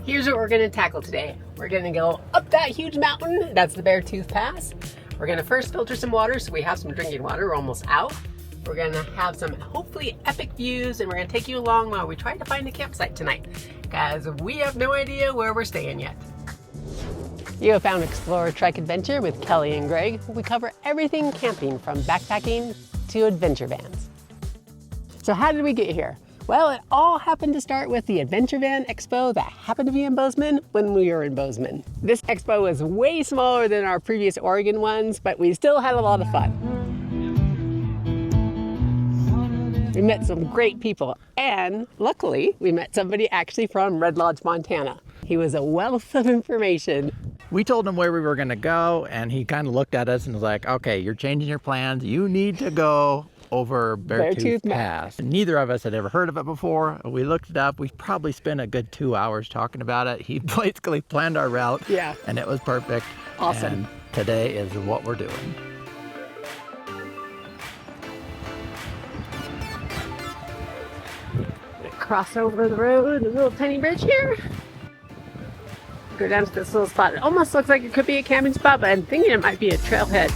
Here's what we're gonna tackle today. We're gonna go up that huge mountain. That's the Beartooth Pass. We're gonna first filter some water so we have some drinking water. We're almost out. We're gonna have some hopefully epic views, and we're gonna take you along while we try to find a campsite tonight, because we have no idea where we're staying yet. You have found Explore Trek Adventure with Kelly and Greg. We cover everything camping from backpacking to adventure vans. So how did we get here? Well, it all happened to start with the Adventure Van Expo that happened to be in Bozeman when we were in Bozeman. This expo was way smaller than our previous Oregon ones, but we still had a lot of fun. We met some great people, and luckily we met somebody actually from Red Lodge, Montana. He was a wealth of information. We told him where we were gonna go, and he kind of looked at us and was like, okay, you're changing your plans. You need to go over Beartooth Pass. Neither of us had ever heard of it before. We looked it up. We probably spent a good 2 hours talking about it. He basically planned our route, and it was perfect. Awesome. And today is what we're doing. Cross over the road, a little tiny bridge here. Go down to this little spot. It almost looks like it could be a camping spot, but I'm thinking it might be a trailhead.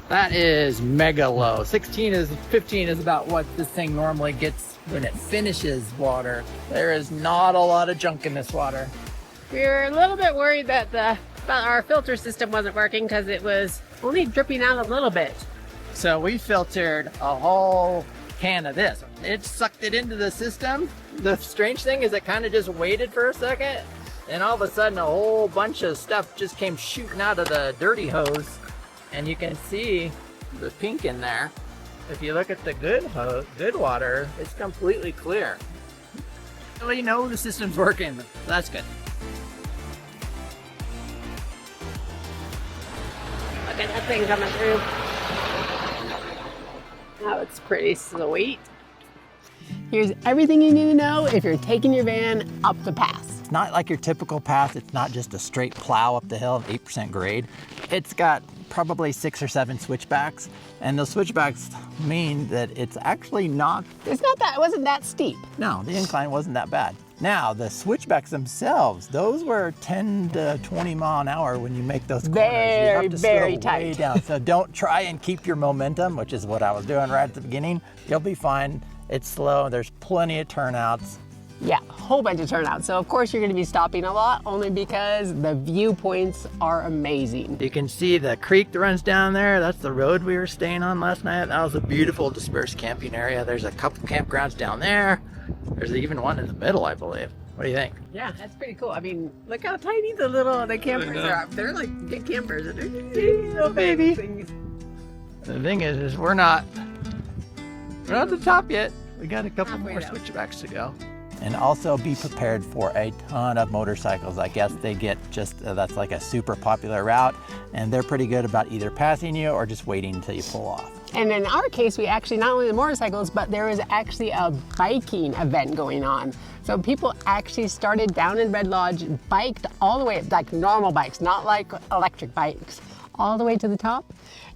That is mega low. 15 is about what this thing normally gets when it finishes water. There is not a lot of junk in this water. We were a little bit worried that our filter system wasn't working because it was only dripping out a little bit. So we filtered a whole can of this. It sucked it into the system. The strange thing is it kind of just waited for a second, and all of a sudden a whole bunch of stuff just came shooting out of the dirty hose. And you can see the pink in there. If you look at the good water, it's completely clear. So you know the system's working. That's good. Look at that thing coming through. Oh, it's pretty sweet. Here's everything you need to know if you're taking your van up the pass. It's not like your typical pass. It's not just a straight plow up the hill of 8% grade. It's got probably 6 or 7 switchbacks, and those switchbacks mean that it's actually not. It wasn't that steep. No, the incline wasn't that bad. Now, the switchbacks themselves, those were 10 to 20 mile an hour when you make those corners. You have to very slow tight. way down. So don't try and keep your momentum, which is what I was doing right at the beginning. You'll be fine. It's slow. There's plenty of turnouts. Yeah, a whole bunch of turnouts. So of course you're going to be stopping a lot, only because the viewpoints are amazing. You can see the creek that runs down there. That's the road we were staying on last night. That was a beautiful dispersed camping area. There's a couple campgrounds down there. There's even one in the middle, I believe. What do you think? Yeah, that's pretty cool. I mean, look how tiny the campers are. They're like big campers. Little baby. The thing is we're not at the top yet. We got a couple more down. switchbacks to go. And also be prepared for a ton of motorcycles. I guess they get that's like a super popular route, and they're pretty good about either passing you or just waiting until you pull off. And in our case, we actually, not only the motorcycles, but there was actually a biking event going on. So people actually started down in Red Lodge, biked all the way, like normal bikes, not like electric bikes, all the way to the top,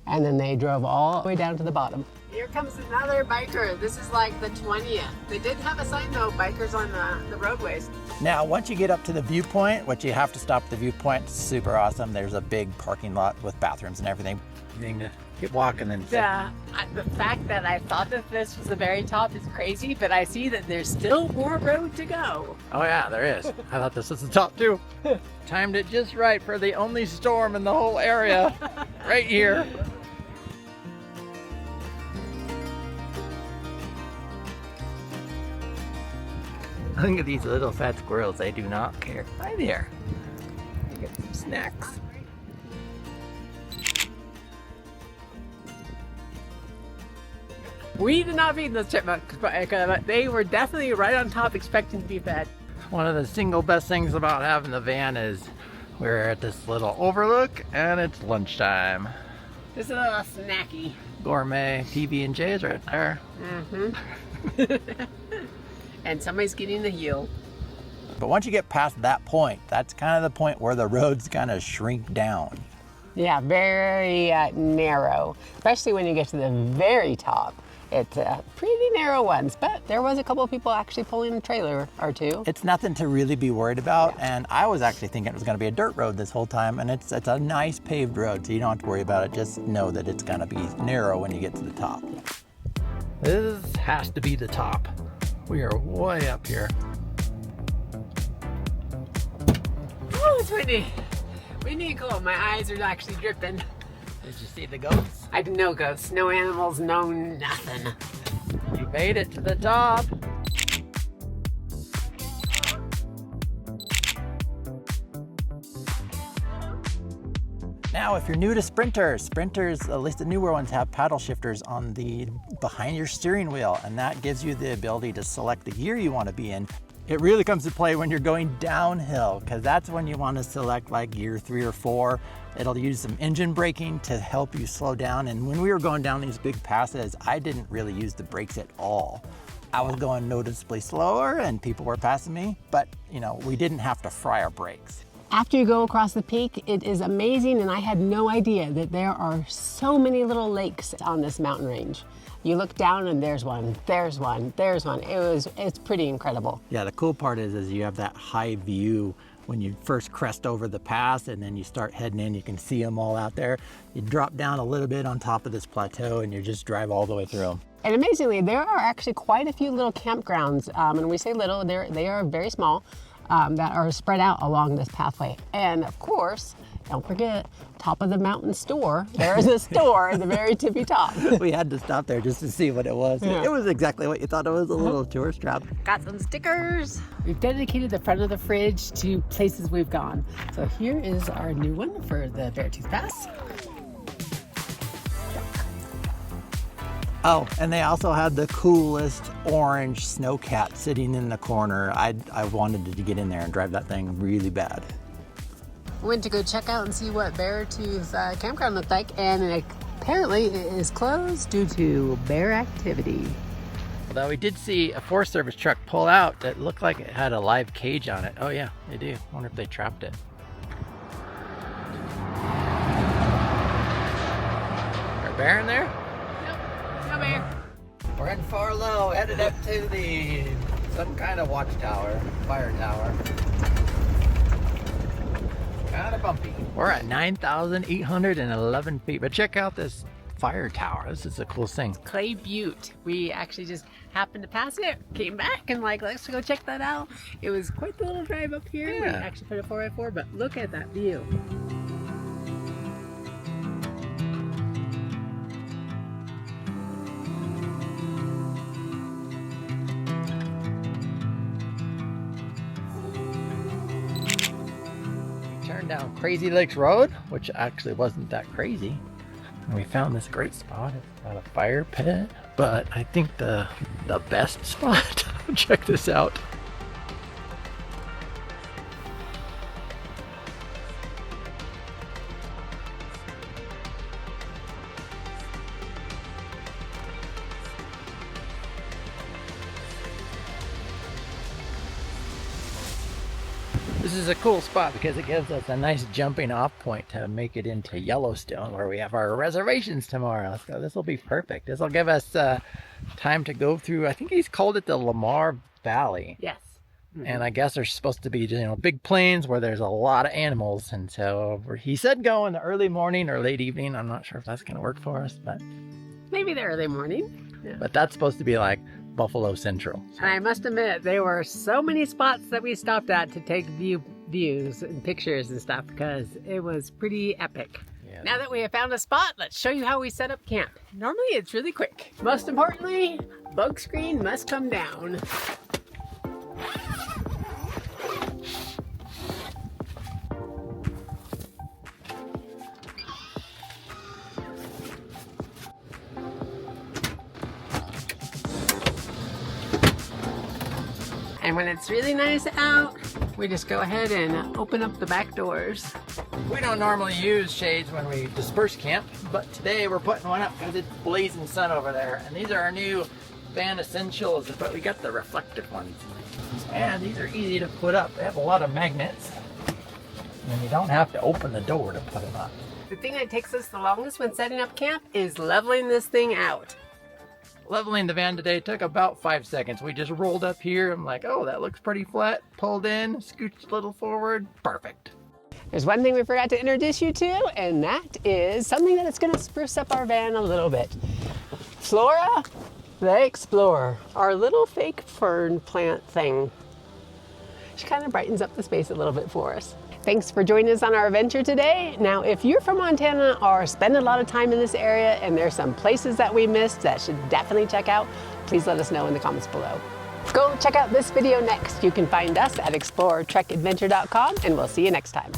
and then they drove all the way down to the bottom. Here comes another biker. This is like the 20th. They did have a sign though, bikers on the roadways. Now, once you get up to the viewpoint, which you have to stop at the viewpoint, it's super awesome. There's a big parking lot with bathrooms and everything. You need to get walking and the fact that I thought that this was the very top is crazy, but I see that there's still more road to go. Oh yeah, there is. I thought this was the top too. Timed it just right for the only storm in the whole area, right here. Look at these little fat squirrels. They do not care. Hi there. Get some snacks. We did not feed those chipmunks, but they were definitely right on top expecting to be fed. One of the single best things about having the van is we're at this little overlook and it's lunchtime. This is a little snacky. Gourmet PB&J's right there. Mm-hmm. And somebody's getting the heel. But once you get past that point, that's kind of the point where the roads kind of shrink down. Yeah, very narrow, especially when you get to the very top. It's pretty narrow ones, but there was a couple of people actually pulling a trailer or two. It's nothing to really be worried about, and I was actually thinking it was going to be a dirt road this whole time, and it's a nice paved road, so you don't have to worry about it. Just know that it's going to be narrow when you get to the top. This has to be the top. We are way up here. Oh, it's windy. Windy and cold. My eyes are actually dripping. Did you see the goats? I did no ghosts, no animals, no nothing. You made it to the top. Now, if you're new to sprinters, at least the newer ones, have paddle shifters on the behind your steering wheel, and that gives you the ability to select the gear you want to be in. It really comes to play when you're going downhill, because that's when you want to select like gear 3 or 4. It'll use some engine braking to help you slow down. And when we were going down these big passes, I didn't really use the brakes at all. I was going noticeably slower and people were passing me, but you know, we didn't have to fry our brakes. After you go across the peak, it is amazing, and I had no idea that there are so many little lakes on this mountain range. You look down and there's one, there's one, there's one. It's pretty incredible. Yeah, the cool part is you have that high view when you first crest over the pass, and then you start heading in, you can see them all out there. You drop down a little bit on top of this plateau and you just drive all the way through them. And amazingly, there are actually quite a few little campgrounds, and when we say little, they are very small, that are spread out along this pathway. And of course, don't forget, top of the mountain store. There is a store at the very tippy top. We had to stop there just to see what it was. Yeah. It was exactly what you thought it was, a little tourist trap. Got some stickers. We've dedicated the front of the fridge to places we've gone. So here is our new one for the Beartooth Pass. Oh, and they also had the coolest orange snowcat sitting in the corner. I wanted to get in there and drive that thing really bad. Went to go check out and see what Beartooth campground looked like, and apparently it is closed due to bear activity. Although we did see a Forest Service truck pull out that looked like it had a live cage on it. Oh yeah, they do. I wonder if they trapped it. Is there a bear in there? Nope, no bear. We're in Farlow, headed up to some kind of watchtower, fire tower. Kind of bumpy. We're at 9,811 feet, but check out this fire tower. This is the coolest thing. Clay Butte. We actually just happened to pass it, came back, and let's go check that out. It was quite the little drive up here. Yeah. We actually put a 4x4, but look at that view. Down Crazy Lakes Road, which actually wasn't that crazy. And we found this great spot. It's got a fire pit, but I think the best spot, check this out. This is a cool spot because it gives us a nice jumping off point to make it into Yellowstone, where we have our reservations tomorrow. So this will be perfect. This will give us time to go through, I think he's called it the Lamar Valley. Yes. Mm-hmm. And I guess there's supposed to be, big plains where there's a lot of animals. And so he said go in the early morning or late evening. I'm not sure if that's going to work for us, but Maybe the early morning. Yeah. But that's supposed to be like Buffalo Central. And I must admit, there were so many spots that we stopped at to take views and pictures and stuff, because it was pretty epic. Yeah. Now that we have found a spot, let's show you how we set up camp. Normally it's really quick. Most importantly, bug screen must come down. And when it's really nice out, we just go ahead and open up the back doors. We don't normally use shades when we disperse camp, but today we're putting one up because it's blazing sun over there. And these are our new Van Essentials, but we got the reflective ones. And these are easy to put up. They have a lot of magnets. And you don't have to open the door to put them up. The thing that takes us the longest when setting up camp is leveling this thing out. Leveling the van today took about 5 seconds. We just rolled up here. I'm like, oh, that looks pretty flat. Pulled in, scooched a little forward. Perfect. There's one thing we forgot to introduce you to, and that is something that is going to spruce up our van a little bit. Flora the Explorer, our little fake fern plant thing. She kind of brightens up the space a little bit for us. Thanks for joining us on our adventure today. Now, if you're from Montana or spend a lot of time in this area and there's some places that we missed that should definitely check out, please let us know in the comments below. Go check out this video next. You can find us at explorertrekadventure.com, and we'll see you next time.